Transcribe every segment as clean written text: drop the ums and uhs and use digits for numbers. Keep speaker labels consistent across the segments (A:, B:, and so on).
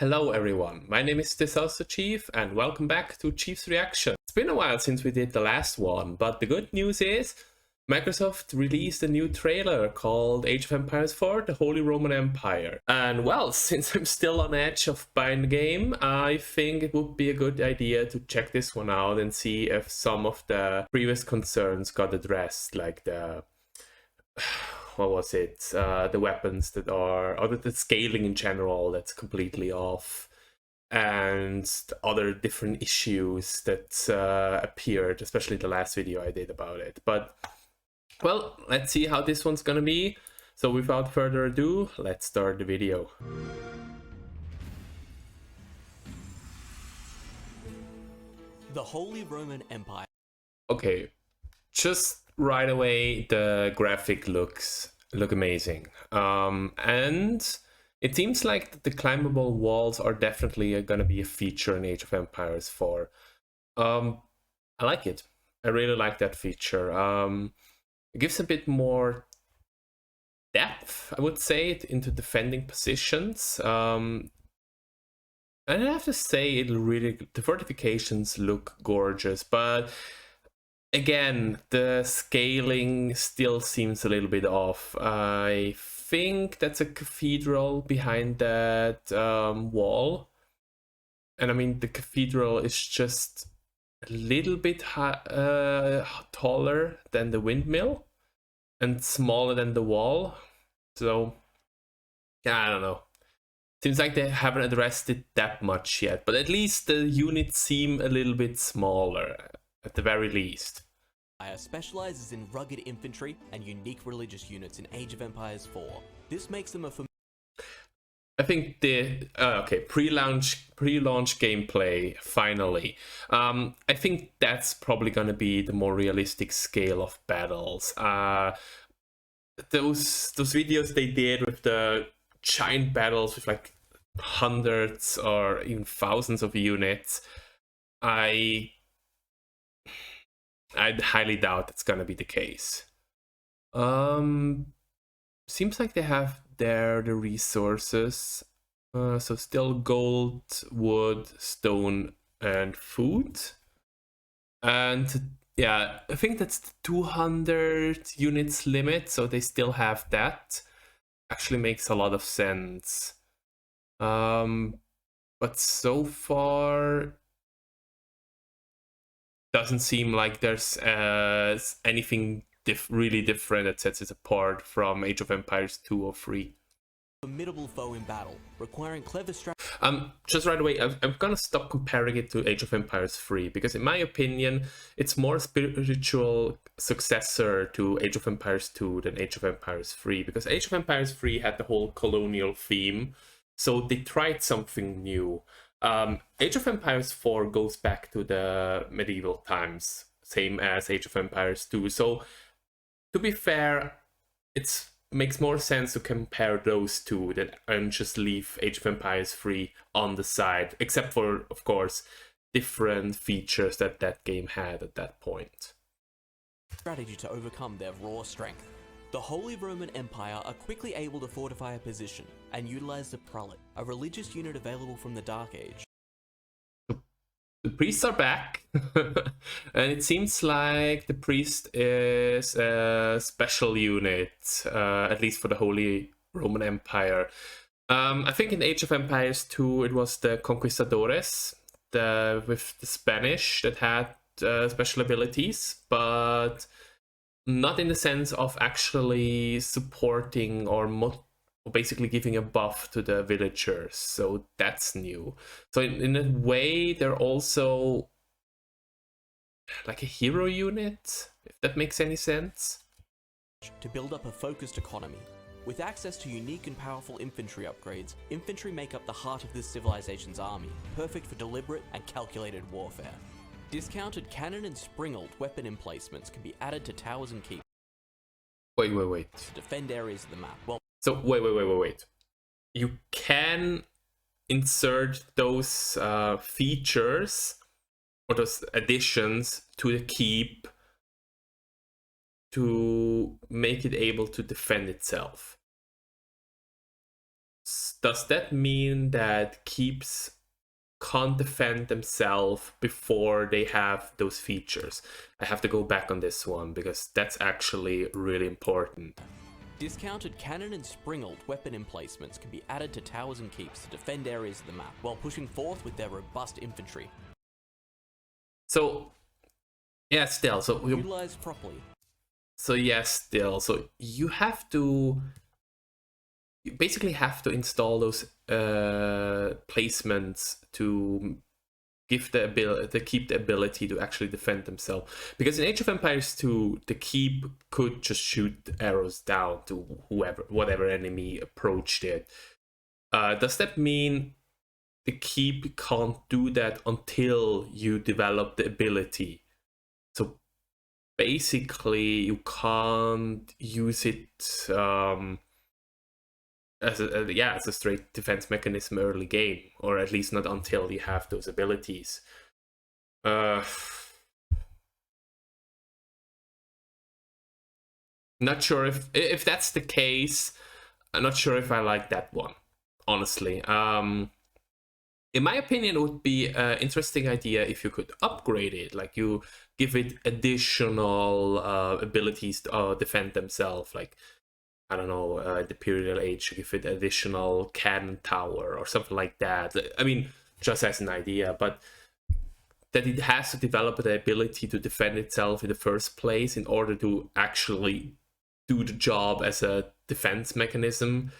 A: Hello everyone, my name is Disaster Chief and welcome back to Chief's Reaction. It's been a while since we did the last one, but the good news is Microsoft released a new trailer called Age of Empires 4: The Holy Roman Empire. And well, since I'm still on edge of buying the game, I think it would be a good idea to check this one out and see if some of the previous concerns got addressed, like the what was it? The weapons that are, or the scaling in general that's completely off, and other different issues that appeared, especially the last video I did about it. But well, let's see how this one's gonna be. So without further ado, let's start the video.
B: The Holy Roman Empire.
A: Okay, just right away the graphic look amazing, and it seems like the climbable walls are definitely going to be a feature in Age of Empires 4. I like it. I really like that feature. It gives a bit more depth, I would say, into defending positions. And I have to say, the fortifications look gorgeous, but again, the scaling still seems a little bit off. I think that's a cathedral behind that wall. And I mean, the cathedral is just a little bit taller than the windmill and smaller than the wall. So, yeah, I don't know. Seems like they haven't addressed it that much yet, but at least the units seem a little bit smaller, at the very least.
B: Specializes in rugged infantry and unique religious units in Age of Empires 4. This makes them a
A: I think the okay, pre-launch gameplay finally. I think that's probably going to be the more realistic scale of battles. Those videos they did with the giant battles with like hundreds or even thousands of units, I'd highly doubt it's gonna be the case. Seems like they have there the resources. So still gold, wood, stone, and food. And yeah, I think that's the 200 units limit, so they still have that. Actually makes a lot of sense. But so far doesn't seem like there's anything really different that sets it apart from Age of Empires 2 or 3.
B: formidable foe in battle, requiring clever strategy.
A: Just right away, I'm gonna stop comparing it to Age of Empires 3, because in my opinion, it's more spiritual successor to Age of Empires 2 than Age of Empires 3, because Age of Empires 3 had the whole colonial theme, so they tried something new. Age of Empires 4 goes back to the medieval times, same as Age of Empires 2. So, to be fair, it makes more sense to compare those two and just leave Age of Empires 3 on the side, except for, of course, different features that that game had at that point.
B: Strategy to overcome their raw strength. The Holy Roman Empire are quickly able to fortify a position and utilize the Prelate, a religious unit available from the Dark Age.
A: The priests are back, and it seems like the priest is a special unit, at least for the Holy Roman Empire. I think in Age of Empires 2 it was the Conquistadores with the Spanish that had special abilities, but not in the sense of actually supporting or basically giving a buff to the villagers. So that's new. So in a way, they're also like a hero unit, if that makes any sense.
B: To build up a focused economy. With access to unique and powerful infantry upgrades, infantry make up the heart of this civilization's army, perfect for deliberate and calculated warfare. Discounted cannon and springald weapon emplacements can be added to towers and keeps.
A: Wait.
B: To defend areas of the map. Well,
A: so wait. You can insert those features or those additions to the keep to make it able to defend itself. Does that mean that keeps can't defend themselves before they have those features? I have to go back on this one because that's actually really important.
B: Discounted cannon and springald weapon emplacements can be added to towers and keeps to defend areas of the map, while pushing forth with their robust infantry.
A: So, yeah, still, so
B: Utilized properly.
A: So yes, still, so you basically have to install those placements to give the ability to keep the ability to actually defend themselves. Because in Age of Empires 2, the keep could just shoot arrows down to whatever enemy approached it. Does that mean the keep can't do that until you develop the ability? So basically, you can't use it as a straight defense mechanism early game, or at least not until you have those abilities. Not sure if that's the case. I'm not sure if I like that one, honestly. In my opinion, it would be an interesting idea if you could upgrade it, like you give it additional abilities to defend themselves, like, I don't know, the Imperial Age, give it additional cannon tower or something like that. I mean, just as an idea, but that it has to develop the ability to defend itself in the first place in order to actually do the job as a defense mechanism.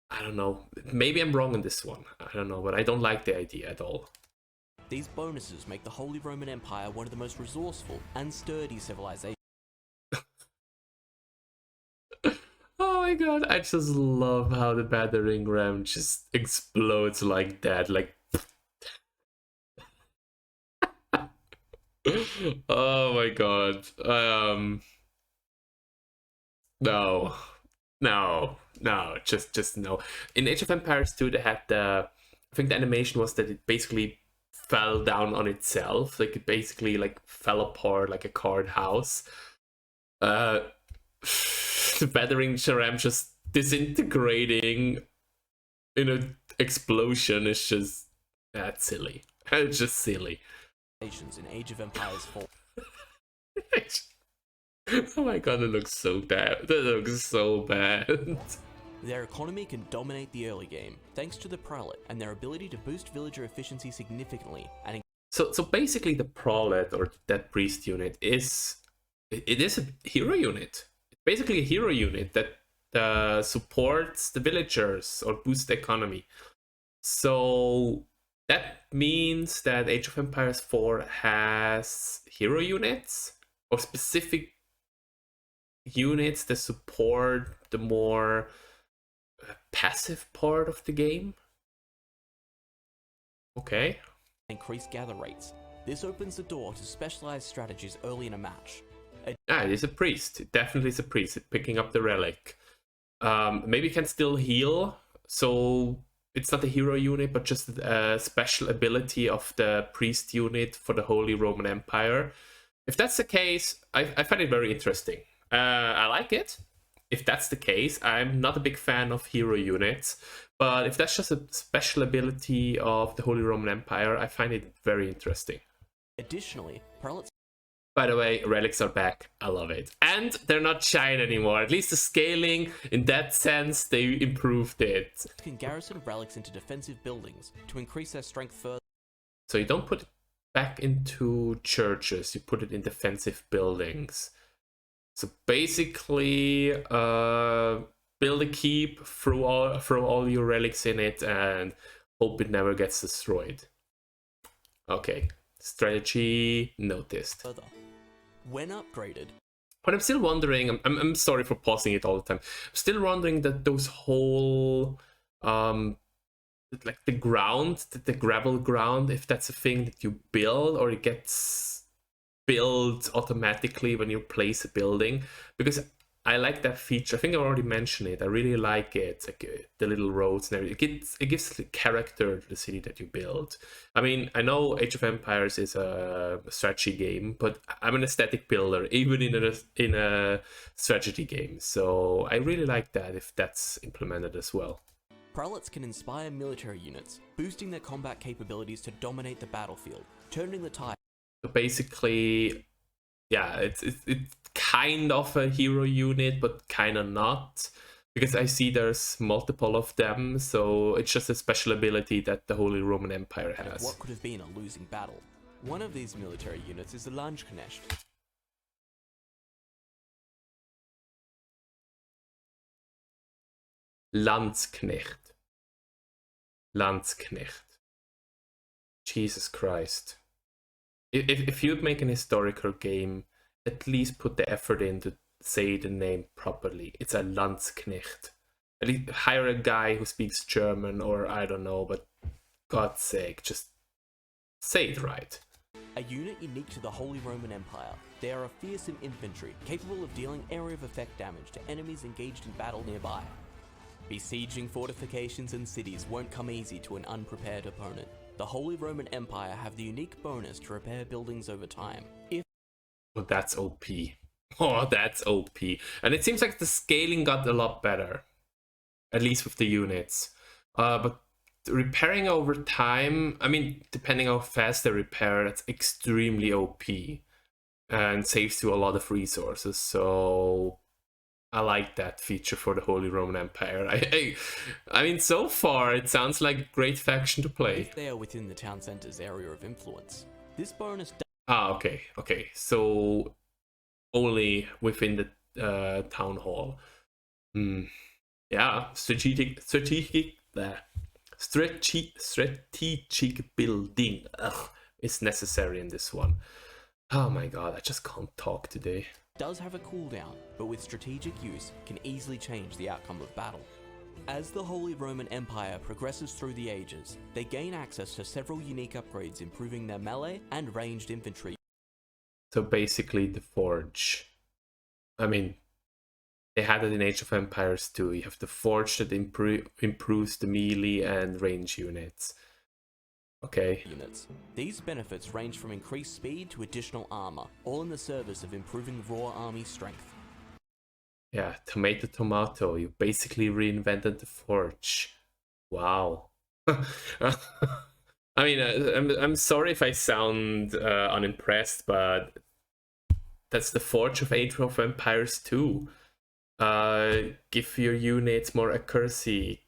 A: I don't know. Maybe I'm wrong on this one. I don't know, but I don't like the idea at all.
B: These bonuses make the Holy Roman Empire one of the most resourceful and sturdy civilizations.
A: Oh my god, I just love how the battering ram just explodes like that. Like, oh my god. No, just no. In Age of Empires 2, they had I think the animation was that it basically fell down on itself. Like, it basically like fell apart like a card house. The battering ram just disintegrating in an explosion is just that's silly. It's just silly.
B: In Age of Empires 4.
A: Oh my god, it looks so bad. That looks so bad.
B: Their economy can dominate the early game, thanks to the Prelate and their ability to boost villager efficiency significantly. And
A: so basically, the Prelate or that priest unit is a hero unit. It's basically a hero unit that supports the villagers or boosts the economy. So that means that Age of Empires 4 has hero units or specific units that support the more passive part of the game. Okay.
B: Increase gather rates. This opens the door to specialized strategies early in a match.
A: It is a priest. It definitely is a priest. It's picking up the relic. Maybe it can still heal. So it's not a hero unit, but just a special ability of the priest unit for the Holy Roman Empire. If that's the case, I find it very interesting. I like it. If that's the case, I'm not a big fan of hero units, but if that's just a special ability of the Holy Roman Empire, I find it very interesting.
B: Additionally, Prelates...
A: By the way, relics are back. I love it. And they're not shine anymore. At least the scaling, in that sense, they improved it.
B: Can garrison relics into defensive buildings to increase their strength further.
A: So you don't put it back into churches, you put it in defensive buildings. So basically, build a keep, throw all your relics in it, and hope it never gets destroyed. Okay, strategy noticed.
B: Further. When upgraded.
A: But I'm still wondering. I'm sorry for pausing it all the time. I'm still wondering that those whole like the ground, the gravel ground, if that's a thing that you build or it gets built automatically when you place a building, because I like that feature. I think I already mentioned it. I really like it. Like the little roads and everything. It gives character to the city that you build. I mean, I know Age of Empires is a strategy game, but I'm an aesthetic builder, even in a strategy game. So I really like that if that's implemented as well.
B: Prelates can inspire military units, boosting their combat capabilities to dominate the battlefield, turning the tide.
A: So basically, yeah, it's kind of a hero unit, but kind of not. Because I see there's multiple of them, so it's just a special ability that the Holy Roman Empire
B: Of
A: has.
B: what could have been a losing battle. One of these military units is the Landsknecht.
A: Landsknecht. Landsknecht. Jesus Christ. If you'd make an historical game, at least put the effort in to say the name properly. It's a Landsknecht. At least hire a guy who speaks German, or I don't know, but God's sake, just say it right.
B: A unit unique to the Holy Roman Empire, they are a fearsome infantry capable of dealing area of effect damage to enemies engaged in battle nearby. Besieging fortifications and cities won't come easy to an unprepared opponent. The Holy Roman Empire have the unique bonus to repair buildings over time.
A: Oh, that's OP. Oh, that's OP. And it seems like the scaling got a lot better. At least with the units. But repairing over time, I mean, depending how fast they repair, that's extremely OP. And saves you a lot of resources. So I like that feature for the Holy Roman Empire. I mean, so far, it sounds like a great faction to play.
B: If they are within the town center's area of influence, this bonus
A: Ah, okay. So only within the town hall. Yeah, strategic building is necessary in this one. Oh my god, I just can't talk today.
B: does have a cooldown, but with strategic use can easily change the outcome of battle. As the Holy Roman Empire progresses through the ages, they gain access to several unique upgrades improving their melee and ranged infantry.
A: So basically the Forge. I mean, they had it in Age of Empires too. You have the Forge that improves the melee and range units. Okay.
B: Units. These benefits range from increased speed to additional armor, all in the service of improving raw army strength.
A: Yeah, tomato. You basically reinvented the Forge. Wow. I mean, I'm sorry if I sound unimpressed, but that's the Forge of Age of Empires 2. Give your units more accuracy,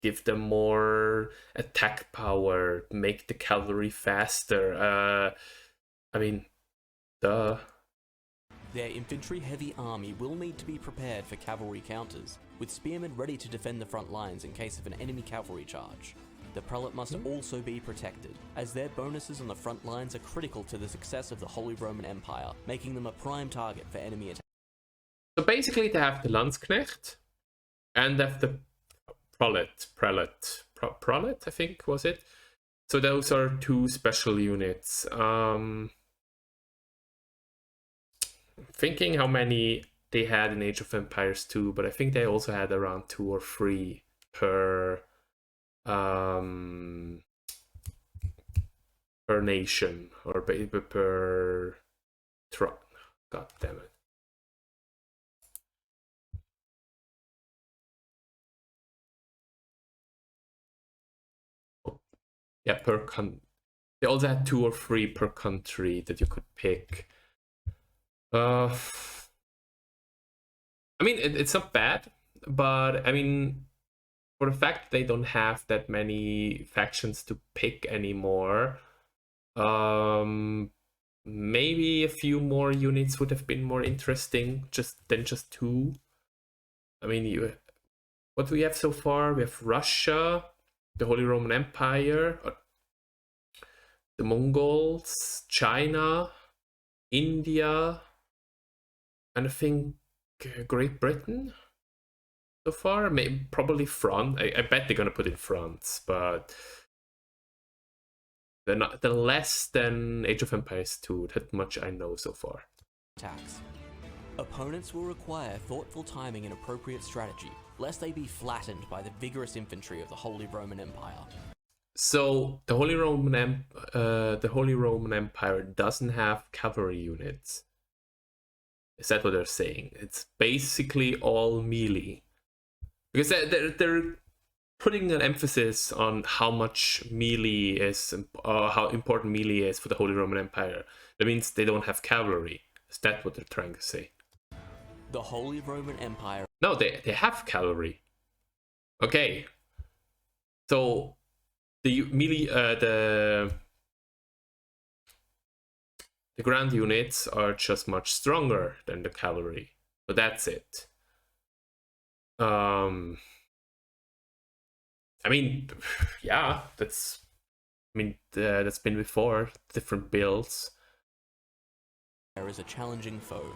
A: give them more attack power, make the cavalry faster. I mean, duh.
B: Their infantry-heavy army will need to be prepared for cavalry counters, with spearmen ready to defend the front lines in case of an enemy cavalry charge. The prelate must also be protected, as their bonuses on the front lines are critical to the success of the Holy Roman Empire, making them a prime target for enemy attacks.
A: So basically they have the Landsknecht, and they have the Prelate, I think, was it? So those are two special units. Thinking how many they had in Age of Empires 2, but I think they also had around 2 or 3 per nation, or per god damn it. Yeah, they also had 2 or 3 per country that you could pick. I mean, it's not bad, but I mean, for the fact they don't have that many factions to pick anymore, maybe a few more units would have been more interesting than just 2. I mean, what do we have so far? We have Russia, the Holy Roman Empire, the Mongols, China, India, and I think Great Britain so far. Maybe probably France. I bet they're gonna put in France, but they're less than Age of Empires 2. That much I know so far.
B: Attacks. Opponents will require thoughtful timing and appropriate strategy, lest they be flattened by the vigorous infantry of the Holy Roman Empire.
A: So the Holy Roman Empire doesn't have cavalry units. Is that what they're saying? It's basically all melee, because putting an emphasis on how much melee is, how important melee is for the Holy Roman Empire. That means they don't have cavalry. Is that what they're trying to say?
B: The Holy Roman Empire.
A: No, they have cavalry. Okay. So the melee, the ground units are just much stronger than the cavalry. But that's it. I mean, yeah, that's been before, different builds.
B: There is a challenging foe.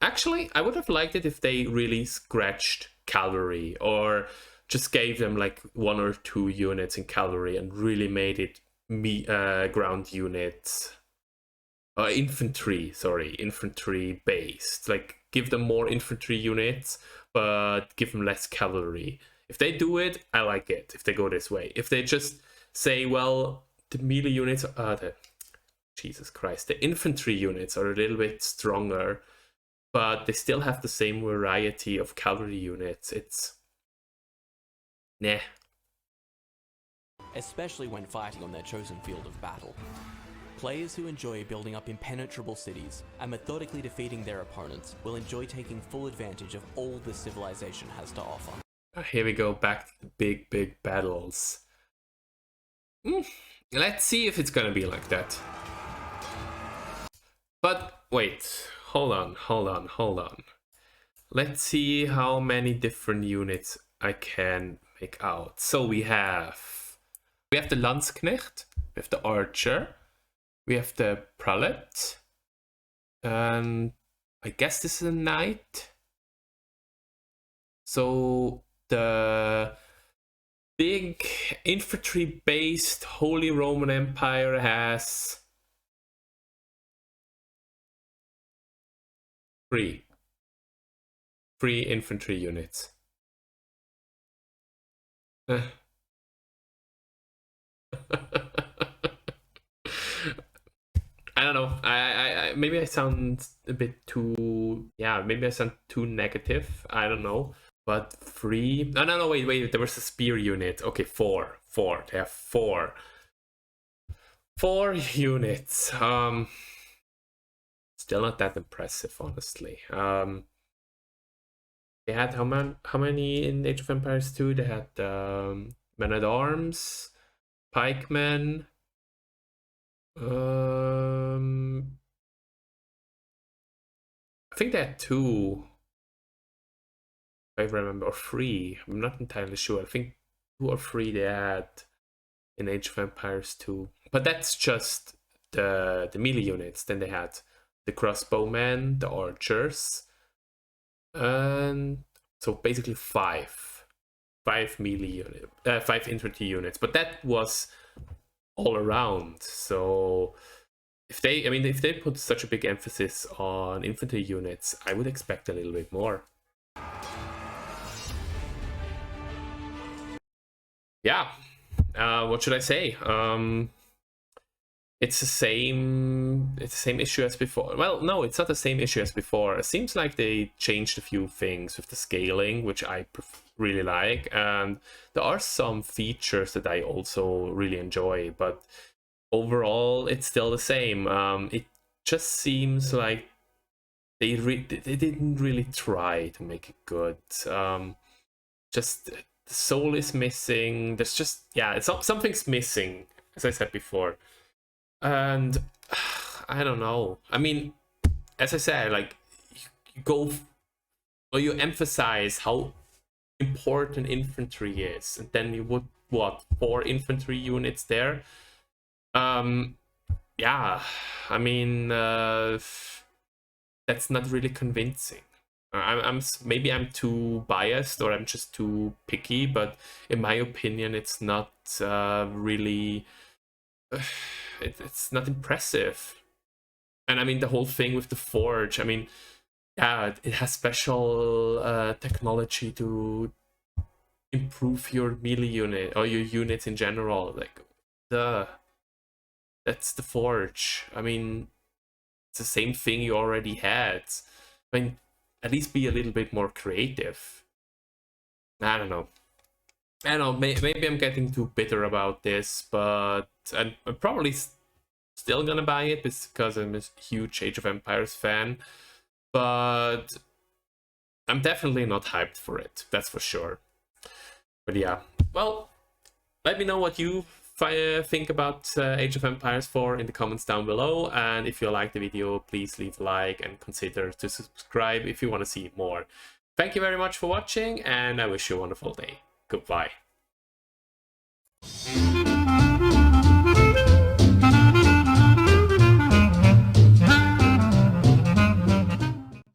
A: Actually, I would have liked it if they really scratched cavalry, or just gave them like 1 or 2 units in cavalry and really made it ground units, infantry based. Like, give them more infantry units, but give them less cavalry. If they do it, I like it. If they go this way, if they just say, well, the melee units, Jesus Christ, the infantry units are a little bit stronger, but they still have the same variety of cavalry units. It's nah.
B: Especially when fighting on their chosen field of battle. Players who enjoy building up impenetrable cities and methodically defeating their opponents will enjoy taking full advantage of all this civilization has to offer.
A: Here we go, back to the big battles. Let's see if it's gonna be like that. But wait, hold on. Let's see how many different units I can make out. So we have the Landsknecht, we have the Archer, we have the Prelate, and I guess this is a Knight. So the big infantry-based Holy Roman Empire has 3 infantry units. I don't know. I maybe I sound a bit too, maybe I sound too negative. I don't know. But 3. No, wait. There was a spear unit. Okay, 4. They have 4 units. Still not that impressive, honestly. They had how many in Age of Empires 2? They had Men at Arms, Pikemen. I think they had 2. If I remember, or 3. I'm not entirely sure. I think 2 or 3 they had in Age of Empires 2. But that's just the melee units. Then they had the crossbowmen, the archers, and so basically 5 melee units, 5 infantry units. But that was all around. So if they put such a big emphasis on infantry units, I would expect a little bit more. Yeah, what should I say? It's the same issue as before. Well, no, it's not the same issue as before. It seems like they changed a few things with the scaling, which I really like, and there are some features that I also really enjoy, but overall it's still the same. It just seems like they didn't really try to make it good. Just the soul is missing. There's just, something's missing, as I said before. And I don't know. I mean, as I said, like, you emphasize how important infantry is, and then you would 4 infantry units there. Yeah, I mean, that's not really convincing. Maybe I'm too biased, or I'm just too picky, but in my opinion, it's not really. It's not impressive. And I mean, the whole thing with the forge, I mean, it has special technology to improve your melee unit or your units in general. Like, that's the forge. I mean, it's the same thing you already had. I mean, at least be a little bit more creative. I don't know. I don't know, maybe I'm getting too bitter about this, but I'm probably still gonna buy it because I'm a huge Age of Empires fan. But I'm definitely not hyped for it, that's for sure. But yeah, well, let me know what you think about Age of Empires 4 in the comments down below. And if you like the video, please leave a like and consider to subscribe if you want to see more. Thank you very much for watching, and I wish you a wonderful day. Goodbye.